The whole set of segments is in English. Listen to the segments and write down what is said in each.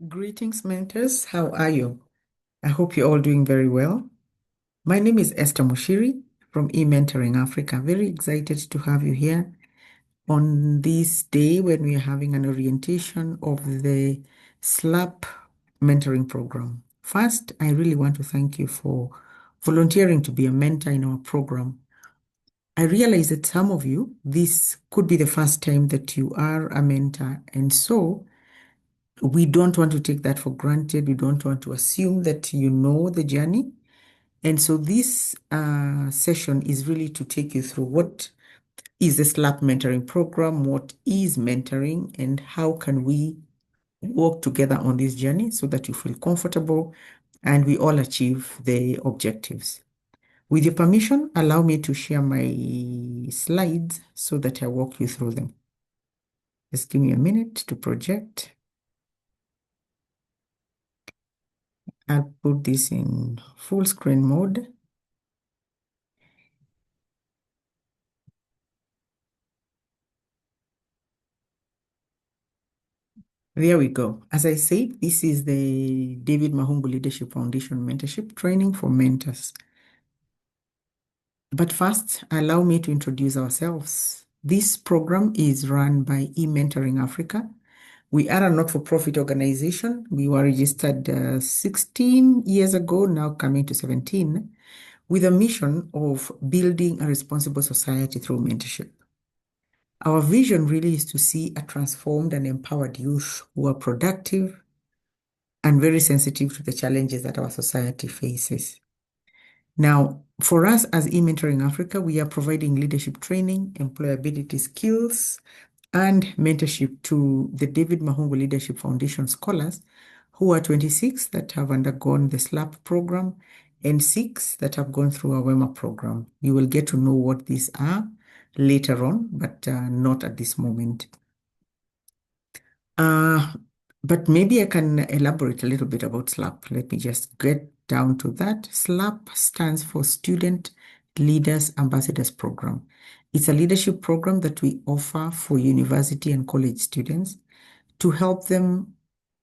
Greetings, mentors. How are you? I hope you're all doing very well. My name is Esther Mushiri from eMentoring Africa. Very excited to have you here on this day when we are having an orientation of the SLAP mentoring program. First, I really want to thank you for volunteering to be a mentor in our program. I realize that some of you, this could be the first time that you are a mentor, and so we don't want to take that for granted. We don't want to assume that you know the journey. And so this session is really to take you through what is the SLAP mentoring program, what is mentoring, and how can we work together on this journey so that you feel comfortable and we all achieve the objectives. With your permission, allow me to share my slides so that I walk you through them. Just give me a minute to project. I'll put this in full screen mode. There we go. As I said, this is the David Mahungu Leadership Foundation Mentorship Training for Mentors. But first, allow me to introduce ourselves. This program is run by eMentoring Africa. We are a not-for-profit organization. We were registered 16 years ago, now coming to 17, with a mission of building a responsible society through mentorship. Our vision really is to see a transformed and empowered youth who are productive and very sensitive to the challenges that our society faces. Now, for us as eMentoring Africa, we are providing leadership training, employability skills, and mentorship to the David Mahungu Leadership Foundation scholars who are 26 that have undergone the SLAP program and 6 that have gone through our WEMA program. You will get to know what these are later on, but not at this moment. But maybe I can elaborate a little bit about SLAP. Let me just get down to that. SLAP stands for Student Leaders Ambassadors Program. It's a leadership program that we offer for university and college students to help them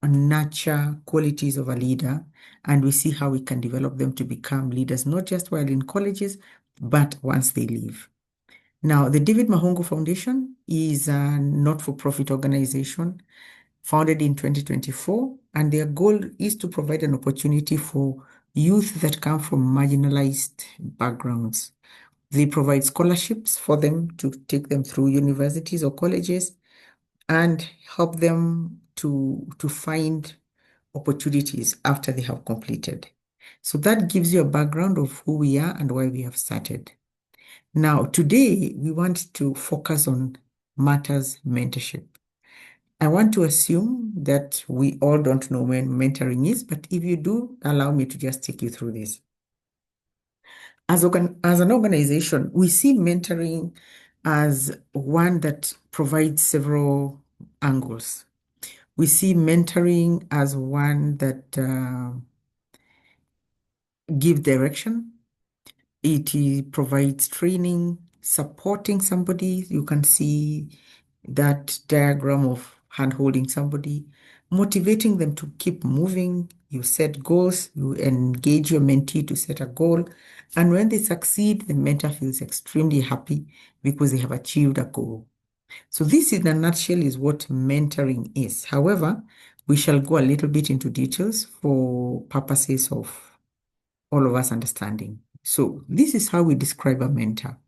nurture qualities of a leader. And we see how we can develop them to become leaders, not just while in colleges, but once they leave. Now, the David Mahungu Foundation is a not-for-profit organization founded in 2024, and their goal is to provide an opportunity for youth that come from marginalized backgrounds. They provide scholarships for them to take them through universities or colleges and help them to find opportunities after they have completed. So that gives you a background of who we are and why we have started. Now, today, we want to focus on matters mentorship. I want to assume that we all don't know when mentoring is, but if you do, allow me to just take you through this. As an organization, we see mentoring as one that provides several angles. We see mentoring as one that gives direction. It provides training, supporting somebody. You can see that diagram of hand-holding somebody, motivating them to keep moving. You set goals, you engage your mentee to set a goal. And when they succeed, the mentor feels extremely happy because they have achieved a goal. So this, in a nutshell, is what mentoring is. However, we shall go a little bit into details for purposes of all of us understanding. So this is how we describe a mentor.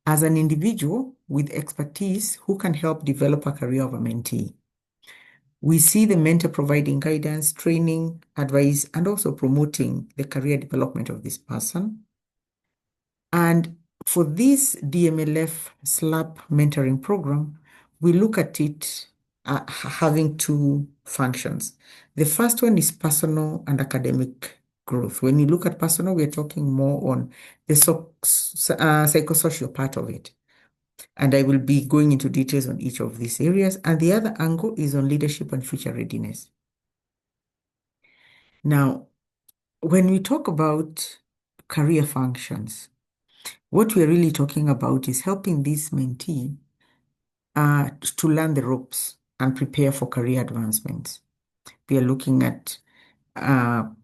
As an individual with expertise who can help develop a career of a mentee. We see the mentor providing guidance, training, advice, and also promoting the career development of this person. And for this DMLF SLAP mentoring program, we look at it having two functions. The first one is personal and academic growth. When you look at personal, we're talking more on the psychosocial part of it. And I will be going into details on each of these areas. And the other angle is on leadership and future readiness. Now, when we talk about career functions, what we're really talking about is helping this mentee to learn the ropes and prepare for career advancements. We are looking at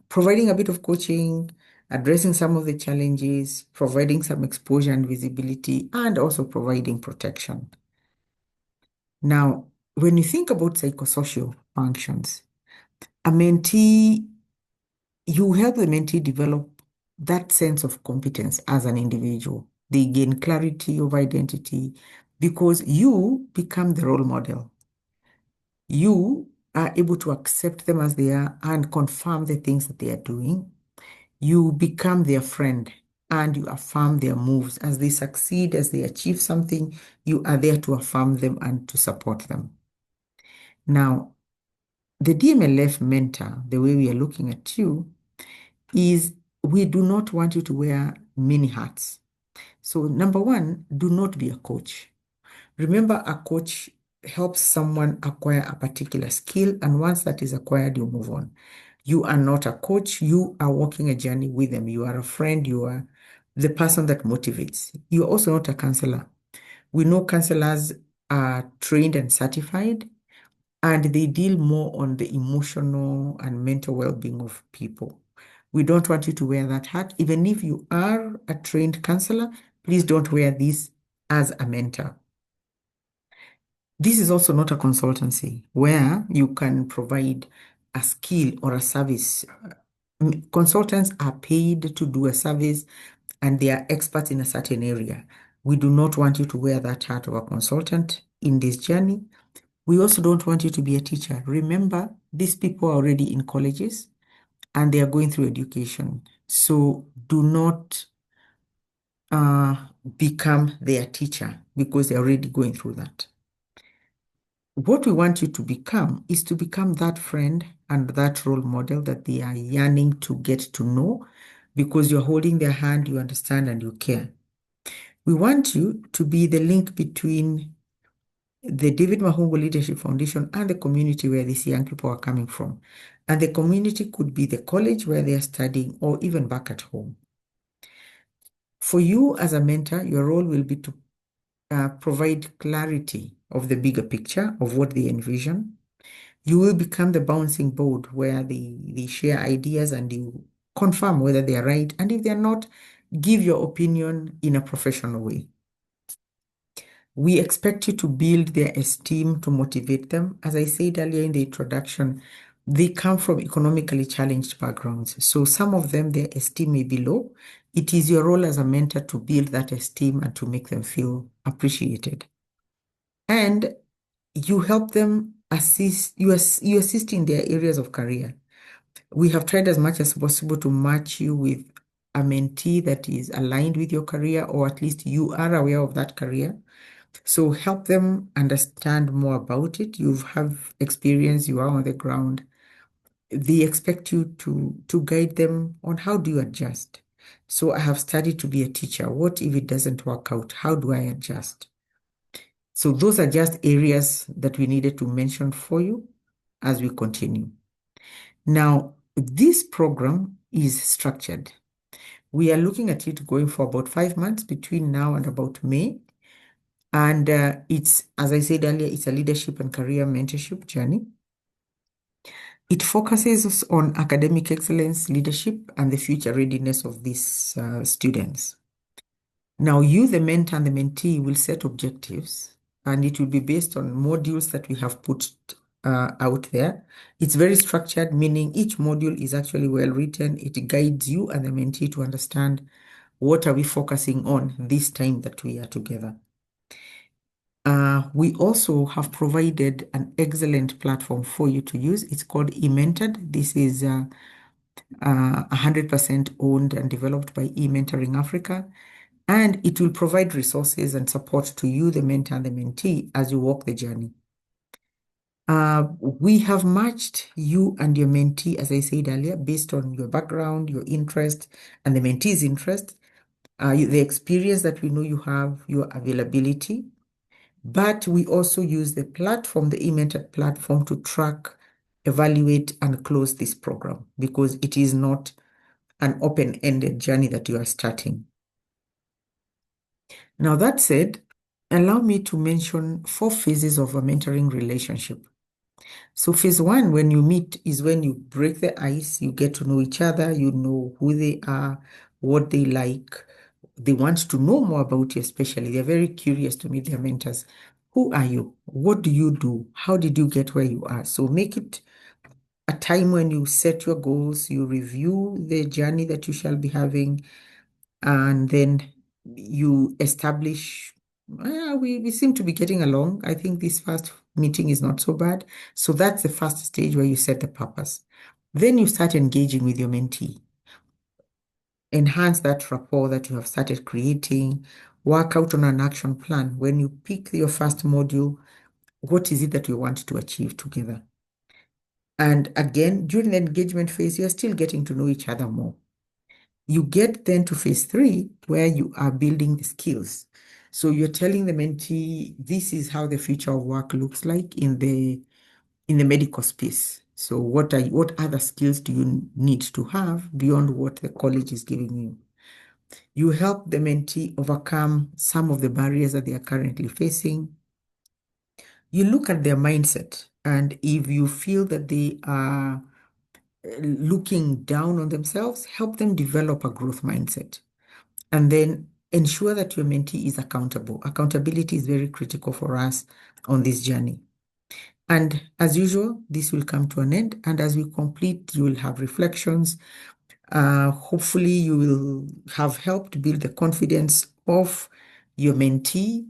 providing a bit of coaching, addressing some of the challenges, providing some exposure and visibility, and also providing protection. Now, when you think about psychosocial functions, a mentee, you help the mentee develop that sense of competence as an individual. They gain clarity of identity because you become the role model. You are able to accept them as they are and confirm the things that they are doing. You become their friend and you affirm their moves. As they succeed, as they achieve something, you are there to affirm them and to support them. Now, the DMLF mentor, the way we are looking at you, is we do not want you to wear many hats. So, number one, do not be a coach. Remember, a coach helps someone acquire a particular skill, and once that is acquired, you move on. You are not a coach. You are walking a journey with them. You are a friend. You are the person that motivates. You are also not a counselor. We know counselors are trained and certified, and they deal more on the emotional and mental well-being of people. We don't want you to wear that hat. Even if you are a trained counselor, please don't wear this as a mentor. This is also not a consultancy where you can provide a skill or a service. Consultants are paid to do a service and they are experts in a certain area. We do not want you to wear that hat of a consultant in this journey. We also don't want you to be a teacher. Remember, these people are already in colleges and they are going through education. So do not become their teacher because they're already going through that. What we want you to become is to become that friend and that role model that they are yearning to get to know because you're holding their hand, you understand, and you care. We want you to be the link between the David Mahungu Leadership Foundation and the community where these young people are coming from. And the community could be the college where they are studying or even back at home. For you as a mentor, your role will be to provide clarity of the bigger picture of what they envision. You will become the bouncing board where they share ideas and you confirm whether they are right. And if they're not, give your opinion in a professional way. We expect you to build their esteem to motivate them. As I said earlier in the introduction, they come from economically challenged backgrounds. So some of them, their esteem may be low. It is your role as a mentor to build that esteem and to make them feel appreciated. And you help them assist, you assist in their areas of career. We have tried as much as possible to match you with a mentee that is aligned with your career, or at least you are aware of that career. So help them understand more about it. You have experience, you are on the ground. They expect you to guide them on how do you adjust. So I have studied to be a teacher. What if it doesn't work out? How do I adjust? So those are just areas that we needed to mention for you as we continue. Now, this program is structured. We are looking at it going for about 5 months between now and about May. And it's, as I said earlier, it's a leadership and career mentorship journey. It focuses on academic excellence, leadership, and the future readiness of these students. Now, you, the mentor and the mentee, will set objectives, and it will be based on modules that we have put out there. It's very structured, meaning each module is actually well written. It guides you and the mentee to understand what are we focusing on this time that we are together. We also have provided an excellent platform for you to use. It's called eMentored. This is 100% owned and developed by eMentoring Africa. And it will provide resources and support to you, the mentor and the mentee, as you walk the journey. We have matched you and your mentee, as I said earlier, based on your background, your interest, and the mentee's interest, the experience that we know you have, your availability. But we also use the platform, the eMentored platform, to track, evaluate, and close this program because it is not an open-ended journey that you are starting. Now, that said, allow me to mention 4 phases of a mentoring relationship. So phase one, when you meet, is when you break the ice, you get to know each other, you know who they are, what they like. They want to know more about you, especially. They're very curious to meet their mentors. Who are you? What do you do? How did you get where you are? So make it a time when you set your goals, you review the journey that you shall be having, and then you establish. We seem to be getting along. I think this first meeting is not so bad. So that's the first stage where you set the purpose. Then you start engaging with your mentee. Enhance that rapport that you have started creating. Work out on an action plan. When you pick your first module, what is it that you want to achieve together? And again, during the engagement phase, you're still getting to know each other more. You get then to phase three, where you are building the skills. So you're telling the mentee, this is how the future of work looks like in the medical space. So what other skills do you need to have beyond what the college is giving you? You help the mentee overcome some of the barriers that they are currently facing. You look at their mindset, and if you feel that they are looking down on themselves, help them develop a growth mindset. And then ensure that your mentee is accountable. Accountability is very critical for us on this journey. And as usual, this will come to an end. And as we complete, you will have reflections. Hopefully, you will have helped build the confidence of your mentee,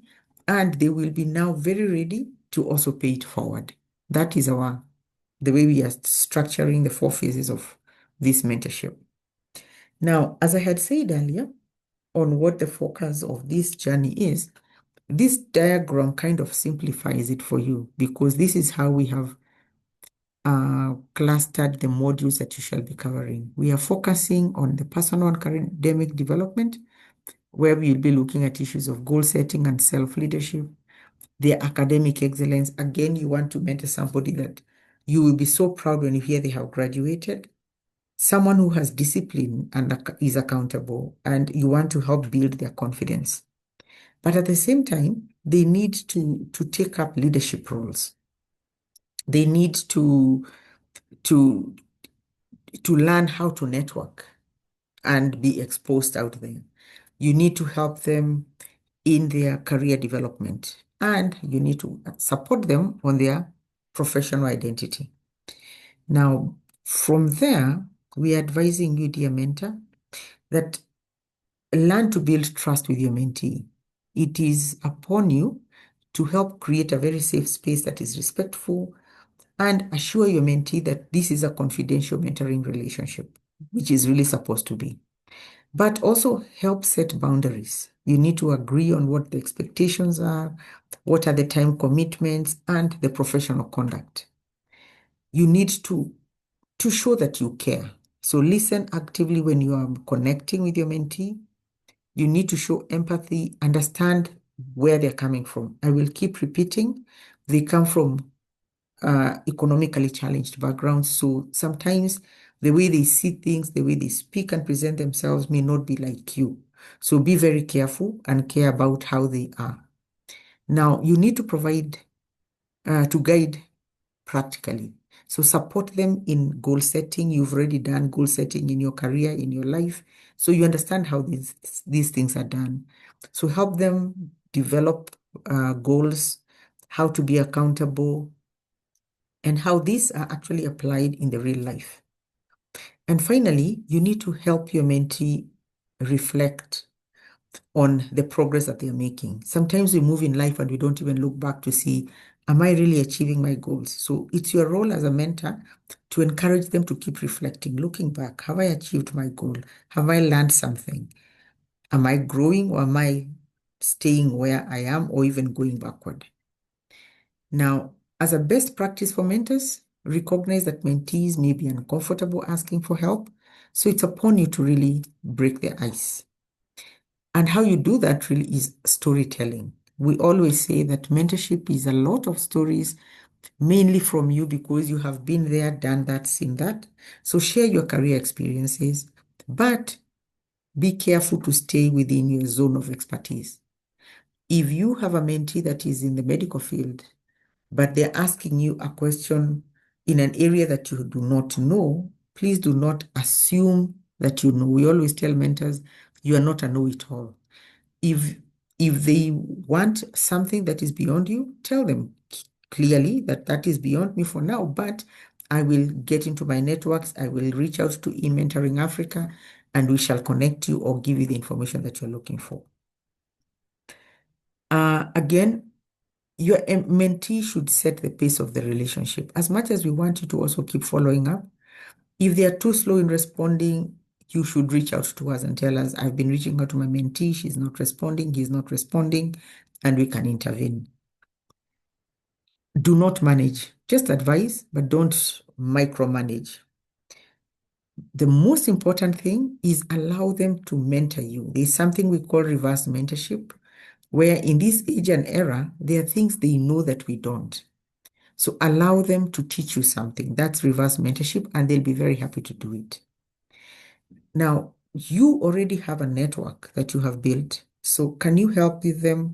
and they will be now very ready to also pay it forward. That is the way we are structuring the 4 phases of this mentorship. Now, as I had said earlier, on what the focus of this journey is, this diagram kind of simplifies it for you, because this is how we have clustered the modules that you shall be covering. We are focusing on the personal and academic development, where we'll be looking at issues of goal setting and self-leadership. The academic excellence, again, you want to mentor somebody that you will be so proud when you hear they have graduated, someone who has discipline and is accountable, and you want to help build their confidence. But at the same time, they need to take up leadership roles. They need to learn how to network and be exposed out there. You need to help them in their career development, and you need to support them on their professional identity. Now, from there, we are advising you, dear mentor, that learn to build trust with your mentee. It is upon you to help create a very safe space that is respectful, and assure your mentee that this is a confidential mentoring relationship, which is really supposed to be. But also help set boundaries. You need to agree on what the expectations are, what are the time commitments, and the professional conduct. You need to show that you care. So listen actively when you are connecting with your mentee. You need to show empathy, understand where they're coming from. I will keep repeating, they come from economically challenged backgrounds. So sometimes the way they see things, the way they speak and present themselves may not be like you. So be very careful and care about how they are. Now, you need to provide, to guide practically. So support them in goal setting. You've already done goal setting in your career, in your life. So you understand how these things are done. So help them develop goals, how to be accountable, and how these are actually applied in the real life. And finally, you need to help your mentee reflect on the progress that they're making. Sometimes we move in life and we don't even look back to see, am I really achieving my goals? So it's your role as a mentor to encourage them to keep reflecting, looking back. Have I achieved my goal? Have I learned something? Am I growing, or am I staying where I am, or even going backward? Now, as a best practice for mentors, recognize that mentees may be uncomfortable asking for help. So it's upon you to really break the ice. And how you do that really is storytelling. We always say that mentorship is a lot of stories, mainly from you, because you have been there, done that, seen that. So share your career experiences, but be careful to stay within your zone of expertise. If you have a mentee that is in the medical field, but they're asking you a question in an area that you do not know, please do not assume that you know. We always tell mentors, you are not a know-it-all. If they want something that is beyond you, tell them clearly that that is beyond me for now, but I will get into my networks. I will reach out to eMentoring Africa, and we shall connect you or give you the information that you're looking for. Again, your mentee should set the pace of the relationship. As much as we want you to also keep following up, if they are too slow in responding, you should reach out to us and tell us, I've been reaching out to my mentee, she's not responding, he's not responding, and we can intervene. Do not manage, just advise, but don't micromanage. The most important thing is allow them to mentor you. There's something we call reverse mentorship, where in this age and era, there are things they know that we don't. So allow them to teach you something. That's reverse mentorship, and they'll be very happy to do it. Now, you already have a network that you have built. So can you help with them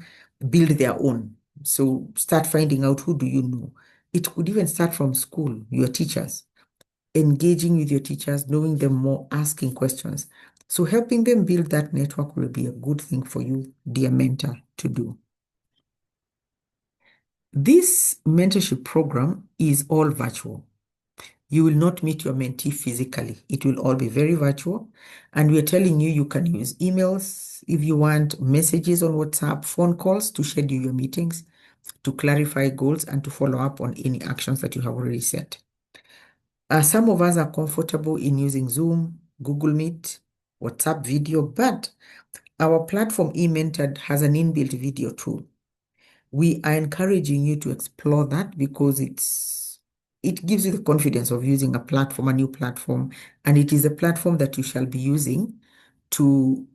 build their own? So start finding out, who do you know? It could even start from school, your teachers, engaging with your teachers, knowing them more, asking questions. So helping them build that network will be a good thing for you, dear mentor, to do. This mentorship program is all virtual. You will not meet your mentee physically. It will all be very virtual. And we're telling you, you can use emails if you want, messages on WhatsApp, phone calls to schedule your meetings, to clarify goals, and to follow up on any actions that you have already set. Some of us are comfortable in using Zoom, Google Meet, WhatsApp video, but our platform eMentored has an inbuilt video tool. We are encouraging you to explore that because it gives you the confidence of using a platform, a new platform, and it is a platform that you shall be using to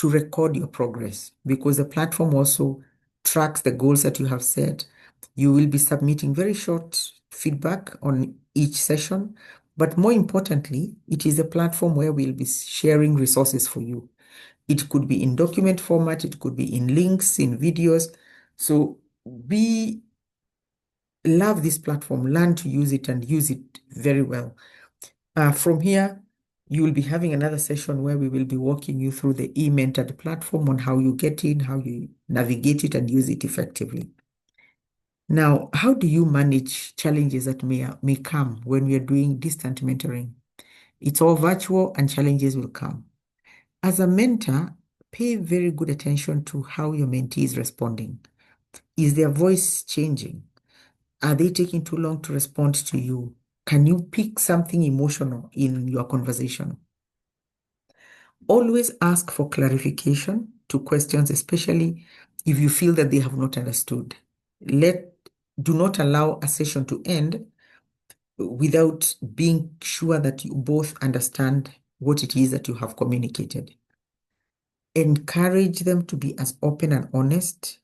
record your progress, because the platform also tracks the goals that you have set. You will be submitting very short feedback on each session, but more importantly, it is a platform where we'll be sharing resources for you. It could be in document format, it could be in links, in videos. So we love this platform, learn to use it and use it very well. From here, you will be having another session where we will be walking you through the eMentored platform on how you get in, how you navigate it and use it effectively. Now, how do you manage challenges that may come when we are doing distant mentoring? It's all virtual and challenges will come. As a mentor, pay very good attention to how your mentee is responding. Is their voice changing? Are they taking too long to respond to you? Can you pick something emotional in your conversation? Always ask for clarification to questions, especially if you feel that they have not understood. Do not allow a session to end without being sure that you both understand what it is that you have communicated. Encourage them to be as open and honest,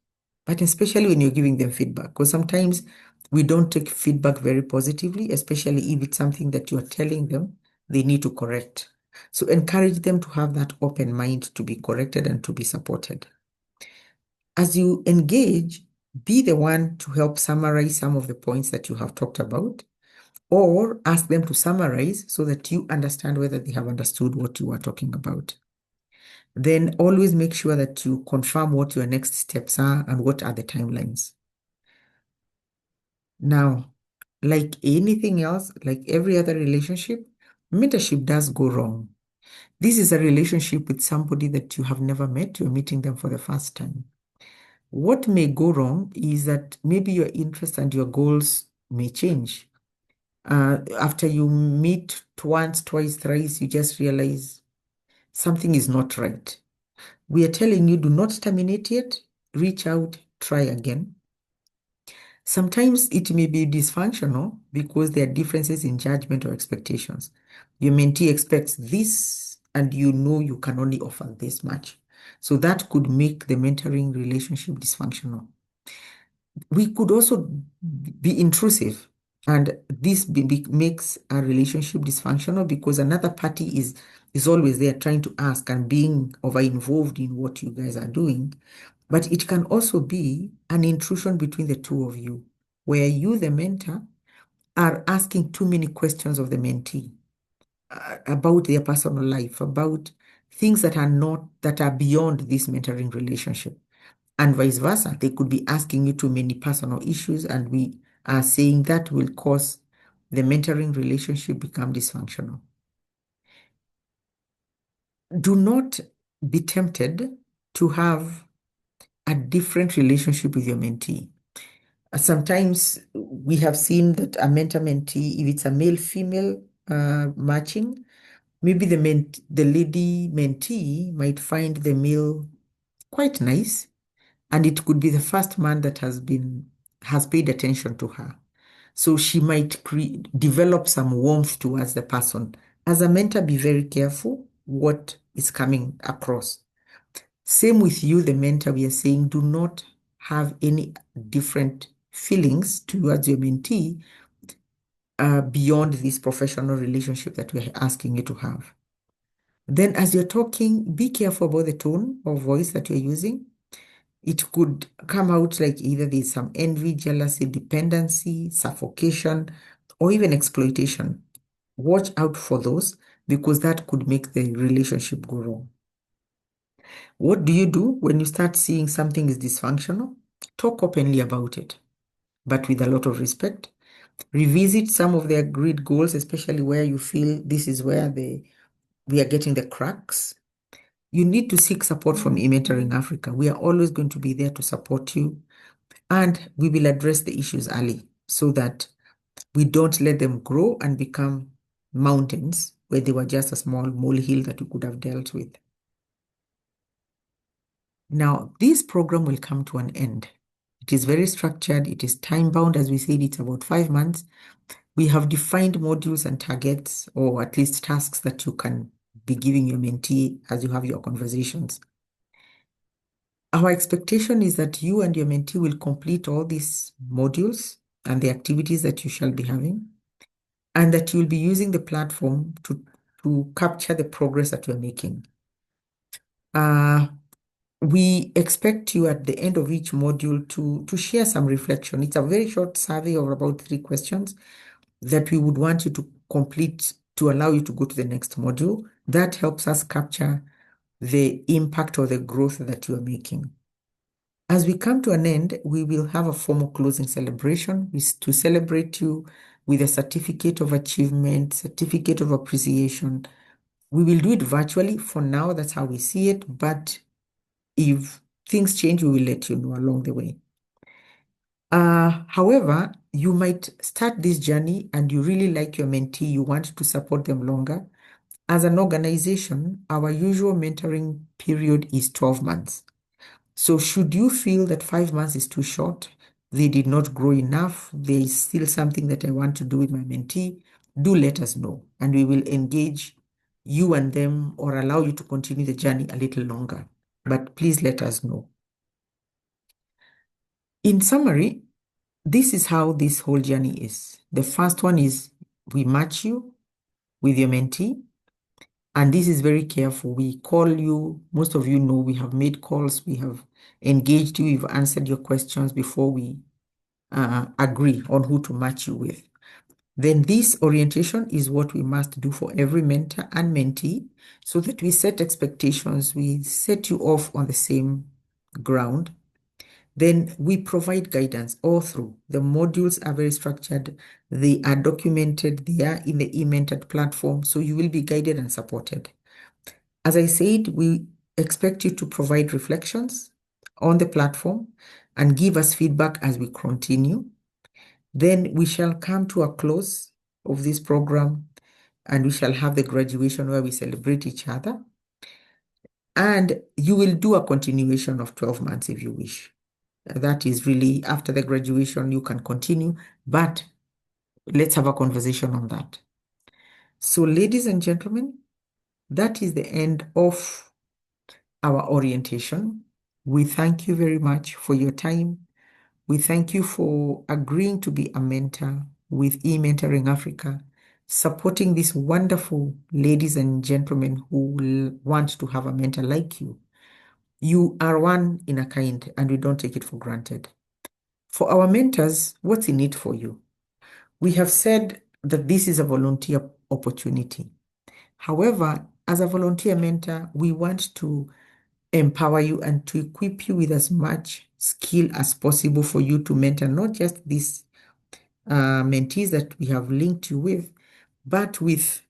but especially when you're giving them feedback, because sometimes we don't take feedback very positively, especially if it's something that you're telling them they need to correct. So encourage them to have that open mind to be corrected and to be supported. As you engage, be the one to help summarize some of the points that you have talked about, or ask them to summarize so that you understand whether they have understood what you are talking about. Then always make sure that you confirm what your next steps are and what are the timelines. Now, like anything else, like every other relationship, mentorship does go wrong. This is a relationship with somebody that you have never met. You're meeting them for the first time. What may go wrong is that maybe your interests and your goals may change. After you meet once, twice, thrice, you just realize something is not right. We are telling you, do not terminate yet. Reach out, try again. Sometimes it may be dysfunctional because there are differences in judgment or expectations. Your mentee expects this, and you know you can only offer this much. So that could make the mentoring relationship dysfunctional. We could also be intrusive, and this makes a relationship dysfunctional because another party is always there trying to ask and being over involved in what you guys are doing. But it can also be an intrusion between the two of you. where you, the mentor, are asking too many questions of the mentee about their personal life, about things that are beyond this mentoring relationship. And vice versa, they could be asking you too many personal issues, and we are saying that will cause the mentoring relationship become dysfunctional. Do not be tempted to have a different relationship with your mentee. Sometimes we have seen that a mentor-mentee, if it's a male-female matching, maybe the lady mentee might find the male quite nice, and it could be the first man that has paid attention to her. So she might develop some warmth towards the person. As a mentor, be very careful what is coming across. Same with you, the mentor, we are saying do not have any different feelings towards your mentee beyond this professional relationship that we're asking you to have. Then as you're talking, be careful about the tone of voice that you're using. It could come out like either there's some envy, jealousy, dependency, suffocation, or even exploitation. Watch out for those because that could make the relationship go wrong. What do you do when you start seeing something is dysfunctional? Talk openly about it, but with a lot of respect. Revisit some of the agreed goals, especially where you feel this is where we are getting the cracks. You need to seek support from eMentoring Africa. We are always going to be there to support you, and we will address the issues early so that we don't let them grow and become mountains where they were just a small molehill that we could have dealt with. Now, this program will come to an end. It is very structured. It is time-bound. As we said, it's about 5 months. We have defined modules and targets, or at least tasks that you can be giving your mentee as you have your conversations. Our expectation is that you and your mentee will complete all these modules and the activities that you shall be having, and that you'll be using the platform to capture the progress that you're making. We expect you at the end of each module to share some reflection. It's a very short survey of about 3 questions that we would want you to complete to allow you to go to the next module. That helps us capture the impact or the growth that you are making. As we come to an end, we will have a formal closing celebration to celebrate you with a certificate of achievement, certificate of appreciation. We will do it virtually for now. That's how we see it. But if things change, we will let you know along the way. However, you might start this journey and you really like your mentee, you want to support them longer. As an organization, our usual mentoring period is 12 months. So should you feel that 5 months is too short, they did not grow enough, there is still something that I want to do with my mentee, do let us know, and we will engage you and them or allow you to continue the journey a little longer. But please let us know. In summary, this is how this whole journey is. The first one is we match you with your mentee. And this is very careful. We call you, most of you know we have made calls, we have engaged you, we've answered your questions before we agree on who to match you with. Then this orientation is what we must do for every mentor and mentee so that we set expectations, we set you off on the same ground. Then we provide guidance all through. The modules are very structured. They are documented. They are in the eMentored platform. So you will be guided and supported. As I said, we expect you to provide reflections on the platform and give us feedback as we continue. Then we shall come to a close of this program and we shall have the graduation where we celebrate each other. And you will do a continuation of 12 months if you wish. That is really after the graduation, you can continue, but let's have a conversation on that. So, ladies and gentlemen, that is the end of our orientation. We thank you very much for your time. We thank you for agreeing to be a mentor with eMentoring Africa, supporting these wonderful ladies and gentlemen who will want to have a mentor like you. You are one in a kind, and we don't take it for granted. For our mentors, what's in it for you? We have said that this is a volunteer opportunity. However, as a volunteer mentor, we want to empower you and to equip you with as much skill as possible for you to mentor not just these mentees that we have linked you with, but with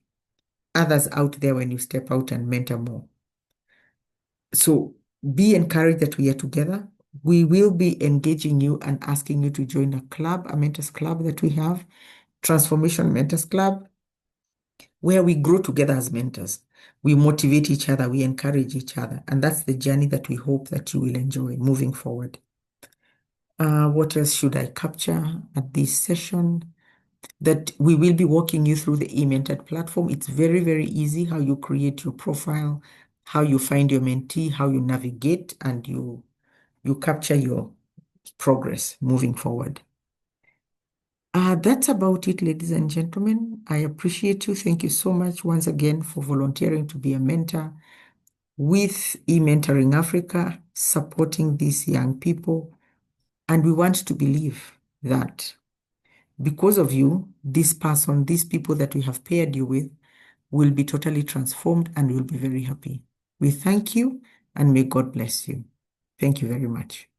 others out there when you step out and mentor more. So be encouraged that we are together. We will be engaging you and asking you to join a club, a mentors club that we have, Transformation Mentors Club, where we grow together as mentors. We motivate each other, we encourage each other. And that's the journey that we hope that you will enjoy moving forward. What else should I capture at this session? That we will be walking you through the eMentored platform. It's very, very easy how you create your profile, how you find your mentee, how you navigate, and you capture your progress moving forward. That's about it, ladies and gentlemen. I appreciate you. Thank you so much once again for volunteering to be a mentor with eMentoring Africa, supporting these young people. And we want to believe that because of you, this person, these people that we have paired you with will be totally transformed and will be very happy. We thank you and may God bless you. Thank you very much.